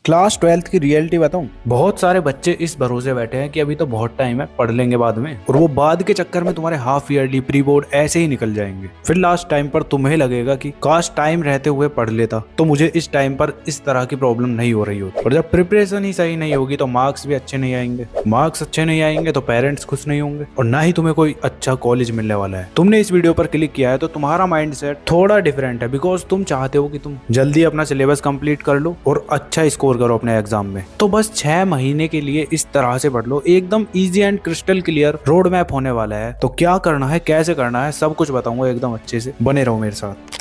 Class 12th की reality बताऊं, बहुत सारे बच्चे इस भरोसे बैठे हैं कि अभी तो बहुत टाइम है, पढ़ लेंगे बाद में, और वो बाद के चक्कर में तुम्हारे हाफ ईयरली प्री बोर्ड ऐसे ही निकल जाएंगे। फिर लास्ट टाइम पर तुम्हें लगेगा कि काश टाइम रहते हुए पढ़ लेता तो मुझे इस टाइम पर इस तरह की प्रॉब्लम नहीं हो रही होती। और जब प्रिपरेशन ही सही नहीं होगी तो मार्क्स भी अच्छे नहीं आएंगे, मार्क्स अच्छे नहीं आएंगे तो पेरेंट्स खुश नहीं होंगे, और ना ही तुम्हें कोई अच्छा कॉलेज मिलने वाला है। तुमने इस वीडियो पर क्लिक किया है तो तुम्हारा माइंड सेट थोड़ा डिफरेंट है, बिकॉज तुम चाहते हो कि तुम जल्दी अपना सिलेबस कंप्लीट कर लो और अच्छा स्कोर करो अपने एग्जाम में। तो बस 6 महीने के लिए इस तरह से पढ़ लो, एकदम easy and crystal clear road map होने वाला है। तो क्या करना है, कैसे करना है, सब कुछ बताऊंगा एकदम अच्छे से, बने रहो मेरे साथ।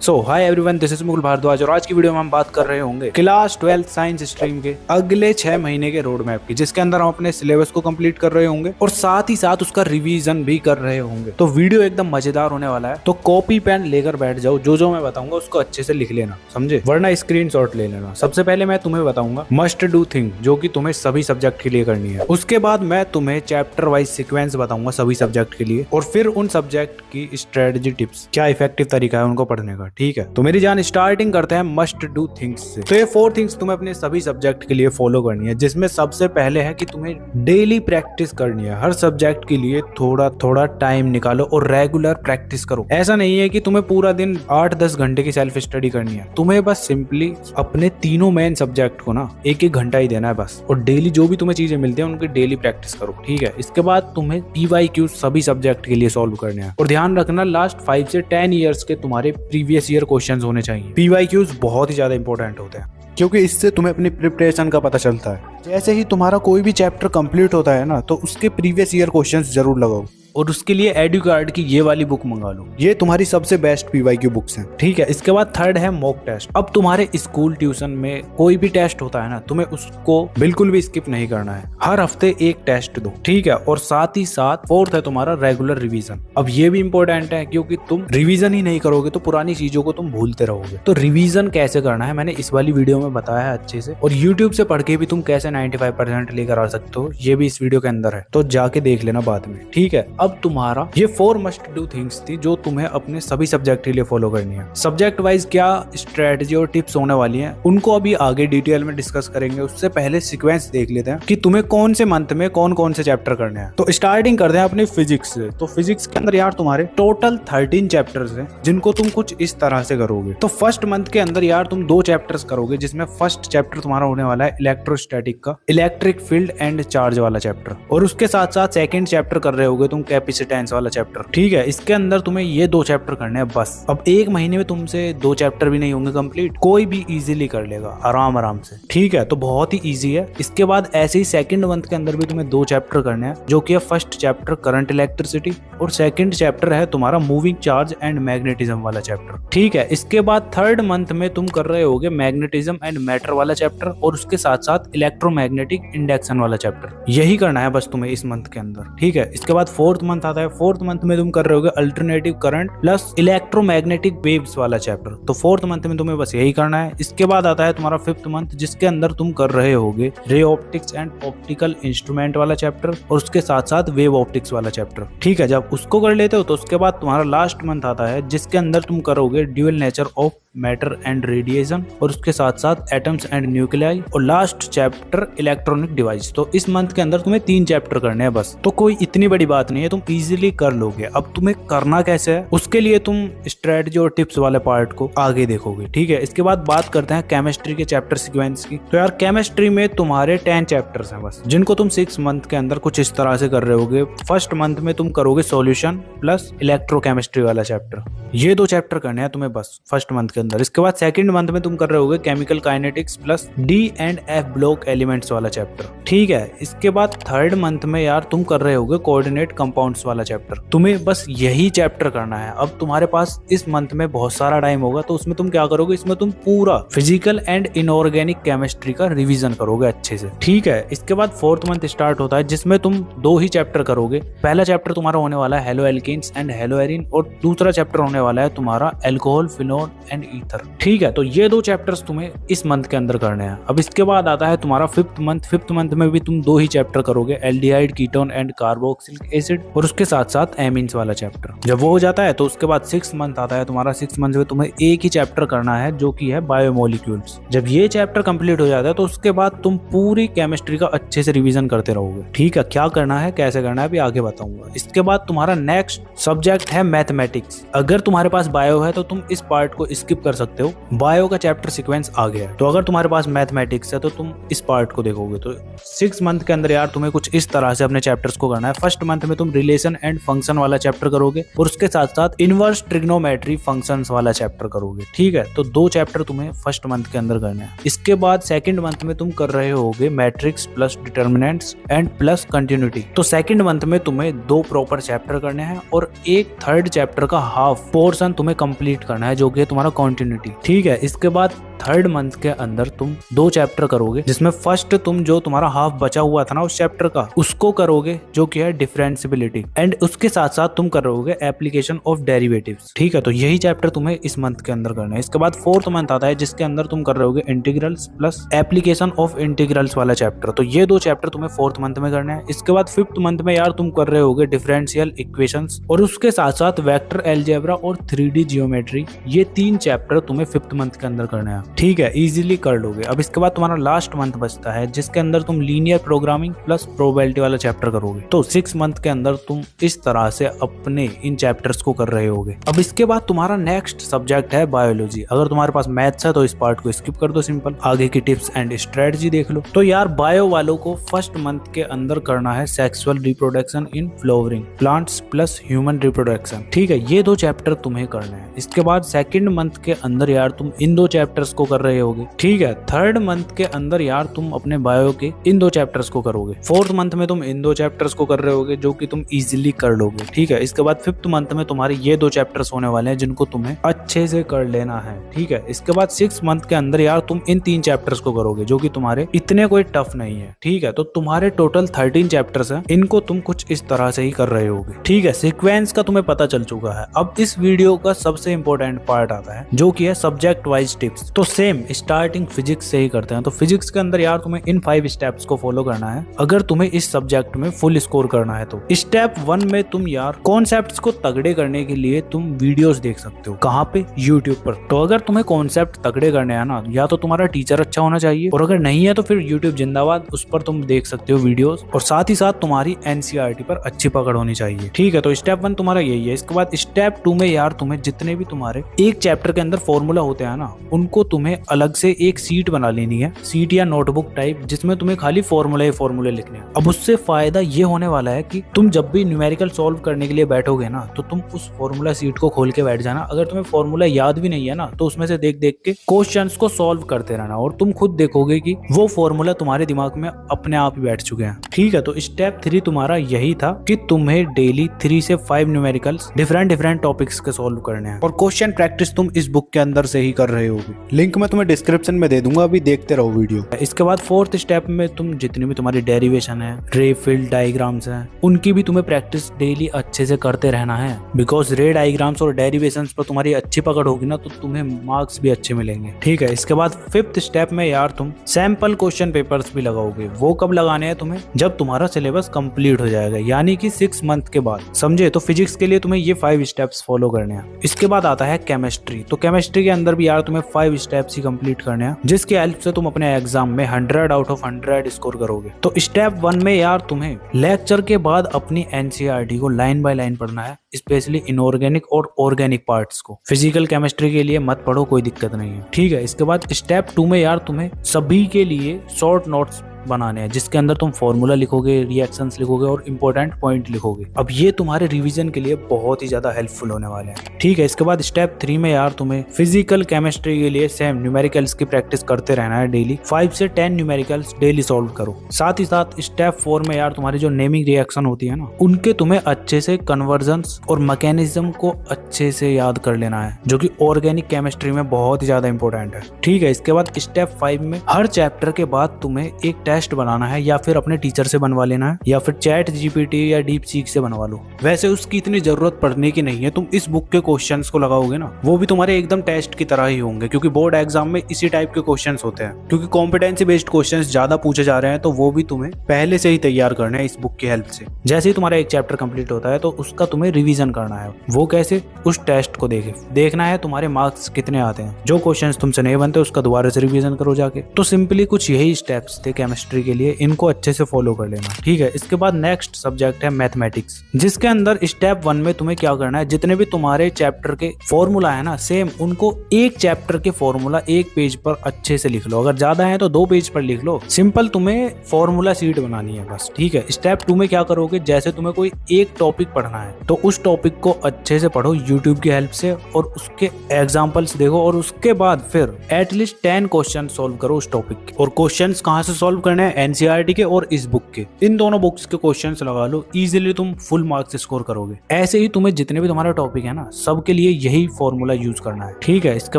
So hi everyone, this is Mukul Bhardwaj और आज की वीडियो में हम बात कर रहे होंगे क्लास 12 साइंस स्ट्रीम के अगले 6 महीने के रोड मैप की, जिसके अंदर हम अपने सिलेबस को कंप्लीट कर रहे होंगे और साथ ही साथ उसका रिवीजन भी कर रहे होंगे। तो वीडियो एकदम मजेदार होने वाला है, तो कॉपी पेन लेकर बैठ जाओ, जो मैं बताऊंगा उसको अच्छे से लिख लेना, समझे, वरना स्क्रीनशॉट ले लेना। सबसे पहले मैं तुम्हें बताऊंगा मस्ट डू थिंग, जो कि तुम्हें सभी सब्जेक्ट के लिए करनी है। उसके बाद मैं तुम्हें चैप्टर वाइज सिक्वेंस बताऊंगा सभी सब्जेक्ट के लिए, और फिर उन सब्जेक्ट की स्ट्रेटजी टिप्स, क्या इफेक्टिव तरीका है उनको पढ़ने का। ठीक है, तो मेरी जान स्टार्टिंग करते हैं मस्ट डू थिंग्स से। तो ये 4 थिंग्स तुम्हें अपने सभी सब्जेक्ट के लिए फॉलो करनी है, जिसमें सबसे पहले है कि तुम्हें डेली प्रैक्टिस करनी है। हर सब्जेक्ट के लिए थोड़ा थोड़ा टाइम निकालो और रेगुलर प्रैक्टिस करो। ऐसा नहीं है कि तुम्हें पूरा दिन 8-10 घंटे की सेल्फ स्टडी करनी है, तुम्हें बस सिंपली अपने तीनों मेन सब्जेक्ट को ना 1-1 घंटा ही देना है बस, और डेली जो भी तुम्हें चीजें मिलती है उनकी डेली प्रैक्टिस करो। ठीक है, इसके बाद तुम्हें PYQ सभी सब्जेक्ट के लिए सॉल्व करने हैं, और ध्यान रखना लास्ट 5 से 10 ईयर्स के तुम्हारे प्रीवियस ईयर क्वेश्चंस होने चाहिए। PYQs बहुत ही ज्यादा इंपॉर्टेंट होते हैं, क्योंकि इससे तुम्हें अपनी प्रिपरेशन का पता चलता है। जैसे ही तुम्हारा कोई भी चैप्टर कंप्लीट होता है ना, तो उसके प्रीवियस ईयर क्वेश्चंस जरूर लगाओ, और उसके लिए एडुकार्ड की ये वाली बुक मंगा लो, ये तुम्हारी सबसे बेस्ट PYQ बुक्स हैं। ठीक है, इसके बाद थर्ड है मॉक टेस्ट। अब तुम्हारे स्कूल ट्यूशन में कोई भी टेस्ट होता है ना, तुम्हें उसको बिल्कुल भी स्किप नहीं करना है, हर हफ्ते एक टेस्ट दो। ठीक है, और साथ ही साथ फोर्थ है तुम्हारा रेगुलर रिवीजन। अब ये भी इंपॉर्टेंट है, क्योंकि तुम रिवीजन ही नहीं करोगे तो पुरानी चीजों को तुम भूलते रहोगे। तो रिवीजन कैसे करना है मैंने इस वाली वीडियो में बताया है अच्छे से, और यूट्यूब से पढ़ के भी तुम कैसे 95% लेकर आ सकते हो, ये भी इस वीडियो के अंदर है, तो जाके देख लेना बाद में। ठीक है, अब तुम्हारा ये 4 मस्ट डू थिंग्स थी जो तुम्हें अपने सभी सब्जेक्ट के लिए फॉलो करनी है। सब्जेक्ट वाइज क्या स्ट्रेटजी और टिप्स होने वाली हैं उनको अभी आगे डिटेल में डिस्कस करेंगे। उससे पहले सीक्वेंस देख लेते हैं कि तुम्हें कौन से मंथ में कौन कौन से चैप्टर करने हैं। तो स्टार्टिंग करते हैं अपनी फिजिक्स से। तो फिजिक्स के अंदर यार तुम्हारे टोटल 13 चैप्टर्स हैं, जिनको तुम कुछ इस तरह से करोगे। तो फर्स्ट मंथ के अंदर यार तुम 2 चैप्टर्स करोगे, जिसमें फर्स्ट चैप्टर तुम्हारा होने वाला है इलेक्ट्रोस्टैटिक का, इलेक्ट्रिक फील्ड एंड चार्ज वाला चैप्टर, और उसके साथ साथ सेकंड चैप्टर कर रहे होगे तुम कैपेसिटेंस वाला चैप्टर। ठीक है, इसके अंदर तुम्हें ये 2 चैप्टर करने हैं बस। अब 1 महीने में तुमसे 2 चैप्टर भी नहीं होंगे कंप्लीट, कोई भी इजीली कर लेगा आराम से। ठीक है, तो बहुत ही इजी है। इसके बाद ऐसे ही सेकंड मंथ के अंदर भी तुम्हें 2 चैप्टर करने हैं, जो कि है फर्स्ट चैप्टर करंट इलेक्ट्रिसिटी, और सेकंड चैप्टर है तुम्हारा मूविंग चार्ज एंड मैग्नेटिज्म वाला चैप्टर। ठीक है, इसके बाद थर्ड मंथ में तुम कर रहे होगे मैग्नेटिज्म एंड मैटर वाला चैप्टर, और उसके साथ साथ इलेक्ट्रोमैग्नेटिक इंडक्शन वाला चैप्टर। यही करना है बस तुम्हें इस मंथ के अंदर। ठीक है, इसके बाद फोर्थ मंथ आता है। फोर्थ मंथ में तुम कर रहे होगे alternative current plus electromagnetic waves वाला चैप्टर। तो फोर्थ मंथ में तुम्हें बस यही करना है। इसके बाद आता है तुम्हारा फिफ्थ मंथ, जिसके अंदर तुम कर रहे होगे ray optics and optical instrument वाला चैप्टर, और उसके साथ साथ वेव ऑप्टिक्स वाला चैप्टर। ठीक है, जब उसको कर लेते हो तो उसके बाद तुम्हारा लास्ट मंथ आता है, जिसके अंदर तुम करोगे dual nature of matter and radiation, और उसके साथ साथ एटम्स एंड न्यूक्लियाई, और लास्ट चैप्टर इलेक्ट्रॉनिक डिवाइस। तो इस मंथ के अंदर तुम्हें 3 चैप्टर करने हैं बस। तो कोई इतनी बड़ी बात नहीं है, तुम इजीली कर लोगे। अब तुम्हें करना कैसे है, उसके लिए तुम स्ट्रेटजी और टिप्स वाले पार्ट को आगे देखोगे। ठीक है, इसके बाद बात करते हैं केमिस्ट्री के चैप्टर सीक्वेंस की। तो यार केमिस्ट्री में तुम्हारे 10 चैप्टर्स हैं बस, जिनको तुम 6 मंथ के अंदर कुछ इस तरह से कर रहे होगे। फर्स्ट मंथ में तुम करोगे सॉल्यूशन प्लस इलेक्ट्रोकेमिस्ट्री वाला चैप्टर, ये 2 चैप्टर करने हैं तुम्हें बस फर्स्ट मंथ के अंदर। इसके बाद सेकंड मंथ में तुम कर रहे होगे chemical kinetics plus D and F block elements वाला चैप्टर। ठीक है, इसके बाद थर्ड मंथ में यार तुम कर रहे होगे कोऑर्डिनेट कंपाउंड्स वाला चैप्टर। तुम्हें बस यही चैप्टर करना है। अब तुम्हारे पास इस मंथ में बहुत सारा टाइम होगा, तो उसमें तुम क्या करोगे, इसमें तुम पूरा फिजिकल एंड इनऑर्गेनिक केमिस्ट्री का रिवीजन करोगे अच्छे से। ठीक है, इसके बाद फोर्थ मंथ स्टार्ट होता है, जिसमें तुम 2 ही चैप्टर करोगे। पहला चैप्टर तुम्हारा होने वाला है hello alkanes and hello arenes, और दूसरा चैप्टर होने वाला है तुम्हारा एल्कोहल, फिनोल एंड ईथर। ठीक है, तो ये 2 चैप्टर्स तुम्हें इस मंथ के अंदर करने हैं। अब इसके बाद आता है तुम्हारा 5th मंथ। 5th मंथ में भी तुम 2 ही चैप्टर करोगे, aldehyde, ketone and carboxylic acid, और उसके साथ साथ एमीन्स वाला चैप्टर। जब वो हो जाता है तो उसके बाद 6th मंथ आता है तुम्हारा। 6th मंथ में तुम्हें एक ही चैप्टर करना है जो कि है बायोमोलिक्यूल्स। जब ये चैप्टर कंप्लीट हो जाता है तो उसके बाद तुम पूरी केमिस्ट्री का अच्छे से रिवीजन करते रहोगे। ठीक है, क्या करना है कैसे करना है अभी आगे बताऊंगा। इसके बाद तुम्हारा नेक्स्ट सब्जेक्ट है मैथमेटिक्स। अगर तुम्हारे पास बायो है तो तुम इस पार्ट को स्किप कर सकते हो, बायो का चैप्टर सीक्वेंस आ गया है। तो अगर तुम्हारे पास मैथमेटिक्स है तो तुम इस पार्ट को देखोगे। तो 6 मंथ के अंदर यार तुम्हें कुछ इस तरह से अपने चैप्टर्स को करना है। फर्स्ट मंथ में तुम रिलेशन एंड फंक्शन वाला चैप्टर करोगे और उसके साथ साथ इनवर्स ट्रिग्नोमेट्री फंक्शंस वाला चैप्टर करोगे। ठीक है, तो 2 चैप्टर तुम्हें फर्स्ट मंथ के अंदर करने हैं। इसके बाद सेकंड मंथ में तुम कर रहे होगे matrix plus determinants and plus continuity. तो सेकंड मंथ में तुम्हें 2 प्रॉपर चैप्टर करने हैं और एक थर्ड चैप्टर का हाफ पोर्शन तुम्हें कंप्लीट करना है जो कि तुम्हारा कंटिन्यूटी। ठीक है, इसके बाद थर्ड मंथ के अंदर तुम 2 चैप्टर करोगे, जिसमें फर्स्ट तुम जो तुम्हारा हाफ बचा हुआ था ना उस चैप्टर का उसको करोगे जो कि है डिफरेंशिएबिलिटी, एंड उसके साथ साथ तुम करोगे एप्लीकेशन ऑफ डेरिवेटिव्स। ठीक है, तो यही चैप्टर तुम्हें इस मंथ के अंदर करना है। इसके बाद 4th मंथ आता है जिसके अंदर तुम कर रहे होगे integrals plus application of integrals वाला चैप्टर। तो ये 2 चैप्टर तुम्हें 4th मंथ में करना है। इसके बाद 5th मंथ में यार तुम कर रहे होगे डिफरेंशियल इक्वेशंस और उसके साथ साथ वेक्टर अलजेब्रा और 3D जियोमेट्री। ये 3 चैप्टर तुम्हें 5th मंथ के अंदर करना है। ठीक है, इजीली कर लोगे। अब इसके बाद तुम्हारा लास्ट मंथ बचता है जिसके अंदर तुम लीनियर प्रोग्रामिंग प्लस प्रोबेबिलिटी वाला चैप्टर करोगे। तो 6 मंथ के अंदर तुम इस तरह से अपने इन चैप्टर्स को कर रहे होगे। अब इसके बाद तुम्हारा नेक्स्ट सब्जेक्ट है बायोलॉजी। अगर तुम्हारे पास मैथ्स है तो इस पार्ट को स्किप कर दो, सिंपल आगे की टिप्स एंड स्ट्रेटजी देख लो। तो यार बायो वालों को फर्स्ट मंथ के अंदर करना है sexual reproduction in flowering plants plus human reproduction. ठीक है, ये 2 चैप्टर तुम्हें करने हैं। इसके बाद सेकंड मंथ के अंदर यार तुम इन 2 चैप्टर्स को कर रहे होगे। ठीक है, थर्ड मंथ के अंदर यार तुम अपने बायो के इन 2 चैप्टर्स को करोगे। 4th मंथ में तुम इन 2 चैप्टर्स को कर रहे होगे जो कि तुम इजीली कर लोगे। ठीक है, इसके बाद 5th मंथ में तुम्हारे ये 2 चैप्टर्स होने वाले हैं जिनको तुम्हें अच्छे से कर लेना है। ठीक है, इसके बाद 6th मंथ के अंदर यार तुम इन 3 चैप्टर्स को करोगे जो कि तुम्हारे इतने कोई टफ नहीं है। ठीक है, तो तुम्हारे टोटल 13 चैप्टर्स हैं, इनको तुम कुछ इस तरह से ही कर रहे होगे। ठीक है, सीक्वेंस का तुम्हें पता चल चुका है। अब इस वीडियो का सबसे इंपॉर्टेंट पार्ट आता है जो कि है सब्जेक्ट वाइज टिप्स। तो सेम स्टार्टिंग फिजिक्स से ही करते हैं। तो फिजिक्स के अंदर यार तुम्हें इन 5 स्टेप्स को फॉलो करना है अगर तुम्हें इस सब्जेक्ट में फुल स्कोर करना है। तो स्टेप 1 में तुम यार कॉन्सेप्ट्स को तगड़े करने के लिए तुम वीडियोस देख सकते हो। कहाँ पे? यूट्यूब पर। तो अगर तुम्हें कॉन्सेप्ट तगड़े करने हैं ना, या तो तुम्हारा टीचर अच्छा होना चाहिए, और अगर नहीं है तो फिर यूट्यूब जिंदाबाद, उस पर तुम देख सकते हो वीडियोस, और साथ ही साथ तुम्हारी NCERT पर अच्छी पकड़ होनी चाहिए। ठीक है, तो स्टेप 1 तुम्हारा यही है। इसके बाद स्टेप 2 में यार तुम्हें जितने भी तुम्हारे एक चैप्टर के अंदर फॉर्मूला होते हैं ना, उनको तुम्हें अलग से एक सीट बना लेनी है, सीट या नोटबुक टाइप, जिसमें तुम्हें खाली फॉर्मूले लिखने हैं। अब उससे फायदा ये होने वाला है कि तुम जब भी न्यूमेरिकल सॉल्व करने के लिए बैठोगे ना, तो तुम उस फॉर्मूला सीट को खोल के बैठ जाना। अगर तुम्हें फॉर्मूला याद भी नहीं है ना, तो उसमें से देख देख के क्वेश्चंस को सॉल्व करते रहना, और तुम खुद देखोगे कि वो फॉर्मूला तुम्हारे दिमाग में अपने आप ही बैठ चुके हैं। ठीक है, तो स्टेप 3 तुम्हारा यही था कि तुम्हें डेली 3 से 5 न्यूमेरिकल्स डिफरेंट टॉपिक्स के सॉल्व करने हैं, और क्वेश्चन प्रैक्टिस तुम इस बुक के अंदर से ही कर रहे होगे। लिंक मैं तुम्हें डिस्क्रिप्शन में दे दूंगा, अभी देखते रहो वीडियो। इसके बाद 4th स्टेप में तुम जितनी भी तुम्हारी डेरिवेशन है, रे फील्ड डायग्राम्स हैं, उनकी भी तुम्हें प्रैक्टिस डेली अच्छे से करते रहना है। बिकॉज रे डायग्राम्स और डेरिवेशंस पर तुम्हारी अच्छी पकड़ होगी ना, तो तुम्हें मार्क्स भी अच्छे मिलेंगे। ठीक है, इसके बाद 5th स्टेप में यार तुम सैंपल क्वेश्चन पेपर्स भी लगाओगे। वो कब लगाने हैं तुम्हें? जब तुम्हारा सिलेबस कंप्लीट हो जाएगा, यानी कि 6 मंथ के बाद, समझे? तो फिजिक्स के लिए तुम्हें ये 5 स्टेप्स फॉलो करने हैं। इसके बाद आता है केमिस्ट्री। तो केमिस्ट्री के अंदर भी यार तुम्हें 5 स्टेप्स ही कंप्लीट करने हैं, जिसकी हेल्प से तुम अपने एग्जाम में 100 आउट ऑफ 100 स्कोर करोगे। तो स्टेप 1 में यार तुम्हें लेक्चर के बाद अपनी NCERT को लाइन बाय लाइन पढ़ना है, स्पेशली इनऑर्गेनिक और ऑर्गेनिक पार्ट्स को। फिजिकल केमिस्ट्री के लिए मत पढ़ो, कोई दिक्कत नहीं है। ठीक है, इसके बाद स्टेप 2 में यार तुम्हें सभी के लिए शॉर्ट नोट्स बनाने हैं, जिसके अंदर तुम फॉर्मूला लिखोगे, रिएक्शंस लिखोगे और इंपॉर्टेंट पॉइंट लिखोगे। अब ये तुम्हारे रिवीजन के लिए बहुत ही ज्यादा हेल्पफुल होने वाले हैं। ठीक है, इसके बाद स्टेप 3 में यार तुम्हें फिजिकल केमिस्ट्री के लिए सेम न्यूमेरिकल्स की प्रैक्टिस करते रहना है डेली। 5 से 10 न्यूमेरिकल्स डेली सॉल्व करो। साथ ही साथ स्टेप 4 में यार तुम्हारी जो नेमिंग रिएक्शन होती है ना, उनके तुम्हें अच्छे से कन्वर्जन्स और मैकेनिज्म को अच्छे से याद कर लेना है, जो कि ऑर्गेनिक केमिस्ट्री में बहुत ही ज्यादा इंपॉर्टेंट है। ठीक है, इसके बाद स्टेप 5 में हर चैप्टर के बाद तुम्हें एक टेस्ट बनाना है या फिर अपने टीचर से बनवा लेना है या फिर चैट जीपीटी या डीप सीक से बनवा लो। वैसे उसकी इतनी जरूरत पड़ने की नहीं है, तुम इस बुक के क्वेश्चंस को लगाओगे ना वो भी तुम्हारे एकदम टेस्ट की तरह ही होंगे, क्योंकि बोर्ड एग्जाम में इसी टाइप के क्वेश्चंस होते हैं। क्योंकि कॉम्पिटेंसी बेस्ड क्वेश्चंस ज्यादा पूछे जा रहे हैं, तो वो भी तुम्हें पहले से ही तैयार करना है इस बुक की हेल्प से। जैसे ही तुम्हारा एक चैप्टर कंप्लीट होता है तो उसका तुम्हें रिवीजन करना है। वो कैसे? उस टेस्ट को देखना है तुम्हारे मार्क्स कितने आते हैं। जो क्वेश्चंस तुमसे नहीं बनते उसका दोबारा से रिवीजन करो जाके। तो सिंपली कुछ यही स्टेप्स थे केमिस्ट्री के लिए, इनको अच्छे से फॉलो कर लेना, ठीक है। इसके बाद नेक्स्ट सब्जेक्ट है मैथमेटिक्स, जिसके अंदर स्टेप 1 में तुम्हें क्या करना है, जितने भी तुम्हारे चैप्टर के फॉर्मूला है ना सेम, उनको एक चैप्टर के फॉर्मूला एक पेज पर अच्छे से लिख लो। अगर ज्यादा है तो 2 पेज पर लिख लो। सिंपल तुम्हें फॉर्मूला शीट बनानी है बस, ठीक है। स्टेप 2 में क्या करोगे, जैसे तुम्हें कोई एक टॉपिक पढ़ना है तो उस टॉपिक को अच्छे से पढ़ो यूट्यूब की हेल्प से और उसके एग्जाम्पल्स देखो, और उसके बाद फिर एटलीस्ट 10 क्वेश्चन सॉल्व करो उस टॉपिक के। और क्वेश्चंस कहाँ से सॉल्व करने हैं, एनसीईआरटी के और इस बुक के, इन दोनों बुक्स के क्वेश्चंस लगा लो, इजीली तुम फुल मार्क्स स्कोर करोगे। ऐसे ही तुम्हें जितने भी तुम्हारा टॉपिक है ना सबके लिए यही फॉर्मूला यूज करना है, ठीक है। इसके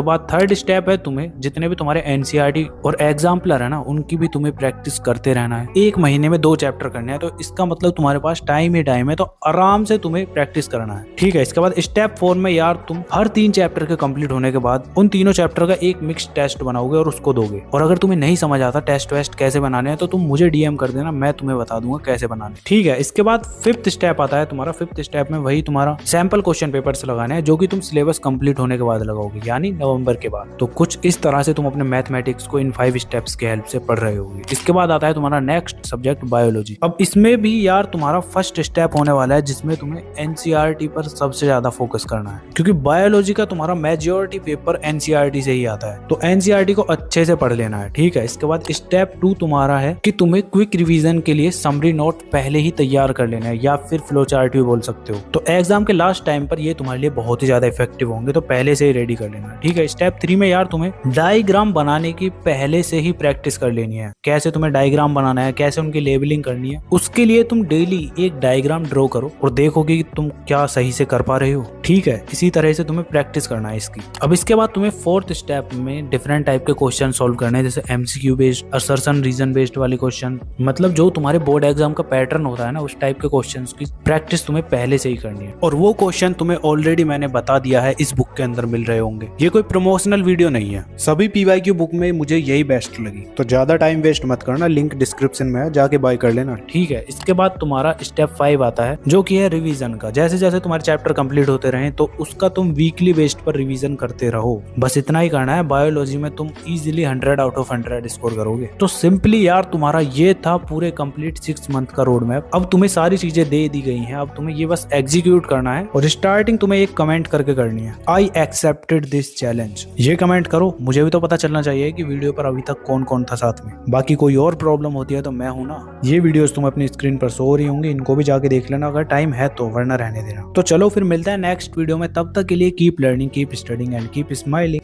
बाद थर्ड स्टेप है, तुम्हें जितने भी तुम्हारे एनसीईआरटी और एग्जाम्पलर है ना उनकी भी तुम्हें प्रैक्टिस करते रहना है। एक महीने में 2 चैप्टर करने हैं, तो इसका मतलब तुम्हारे पास टाइम ही टाइम है, तो आराम से तुम्हें प्रैक्टिस करना है, ठीक है। इसके बाद स्टेप 4 में यार तुम हर 3 चैप्टर के कंप्लीट होने के बाद उन तीनों चैप्टर का एक मिक्स टेस्ट बनाओगे और उसको दोगे। और अगर तुम्हें नहीं समझ आता टेस्ट वेस्ट कैसे बनाने हैं तो तुम मुझे डीएम कर देना, मैं तुम्हें बता दूंगा कैसे बनाने, ठीक है। इसके बाद 5th स्टेप आता है तुम्हारा। 5th स्टेप में वही तुम्हारा सैंपल क्वेश्चन पेपर्स लगाने हैं, जो कि तुम सिलेबस कंप्लीट होने के बाद लगाओगे, यानी नवंबर के बाद। तो कुछ इस तरह से तुम अपने मैथमेटिक्स को इन 5 स्टेप्स के हेल्प से पढ़ रहे होगे। इसके बाद आता है तुम्हारा नेक्स्ट सब्जेक्ट बायोलॉजी। अब इसमें भी यार तुम्हारा फर्स्ट स्टेप होने वाला है, जिसमें तुम्हें एनसीईआरटी पर सबसे ज्यादा फोकस करना है, क्योंकि बायोलॉजी का तुम्हारा मेजॉरिटी पेपर एनसीईआरटी से ही आता है। तो एनसीईआरटी को अच्छे से पढ़ लेना है, ठीक है। इसके बाद स्टेप 2 तुम्हारा है कि तुम्हें क्विक रिवीजन के लिए समरी नोट पहले ही तैयार कर लेना है, या फिर फ्लो चार्ट भी बोल सकते हो। तो एग्जाम के लास्ट टाइम पर ये तुम्हारे लिए बहुत ही ज्यादा इफेक्टिव होंगे, तो पहले से ही रेडी कर लेना है, ठीक है। स्टेप 3 में यार तुम्हें डायग्राम बनाने की पहले से ही प्रैक्टिस कर लेनी है। कैसे तुम्हें डायग्राम बनाना है, कैसे उनकी लेबलिंग करनी है, उसके लिए तुम डेली एक डायग्राम ड्रॉ करो और देखोगे कि तुम क्या सही से कर पा रहे हो, ठीक है। इसी तरह से तुम्हें प्रैक्टिस करना है इसकी। अब इसके बाद तुम्हें 4th स्टेप में डिफरेंट टाइप के क्वेश्चन सॉल्व करने हैं, जैसे MCQ based, assertion reason based वाले क्वेश्चन, मतलब जो तुम्हारे बोर्ड एग्जाम का पैटर्न होता है ना उस टाइप के क्वेश्चंस की प्रैक्टिस तुम्हें पहले से ही करनी है। और वो क्वेश्चन तुम्हें ऑलरेडी मैंने बता दिया है, इस बुक के अंदर मिल रहे होंगे। ये कोई प्रमोशनल वीडियो नहीं है, सभी पीवाईक्यू बुक में मुझे यही बेस्ट लगी। तो ज्यादा टाइम वेस्ट मत करना, लिंक डिस्क्रिप्शन में है, जाके बाय कर लेना, ठीक है। इसके बाद तुम्हारा स्टेप 5 आता है, जो कि है रिवीजन का। जैसे जैसे तुम्हारे चैप्टर कंप्लीट होते रहे तो उसका तुम वीकली बेस्ड पर रिवीजन करते रहो, बस इतना ही करना है। बायोलॉजी में तुम इजीली 100 आउट ऑफ 100 स्कोर करोगे। तो सिंपली यार तुम्हारा ये था पूरे कंप्लीट 6 मंथ का रोड मैप। अब तुम्हें सारी चीजें दे दी गई हैं, अब तुम्हें ये बस एग्जीक्यूट करना है। और स्टार्टिंग तुम्हें एक कमेंट करके करनी है, आई एक्सेप्टेड दिस चैलेंज। ये कमेंट करो, मुझे भी तो पता चलना चाहिए कि वीडियो पर अभी तक कौन कौन था साथ में। बाकी कोई और प्रॉब्लम होती है तो मैं हूं ना। ये वीडियोस तुम अपनी स्क्रीन पर शो हो रही होंगी, इनको भी जाके देख लेना अगर टाइम है तो, वरना रहने देना। तो चलो फिर मिलता है नेक्स्ट वीडियो में, तब तक के लिए keep learning, keep studying and keep smiling.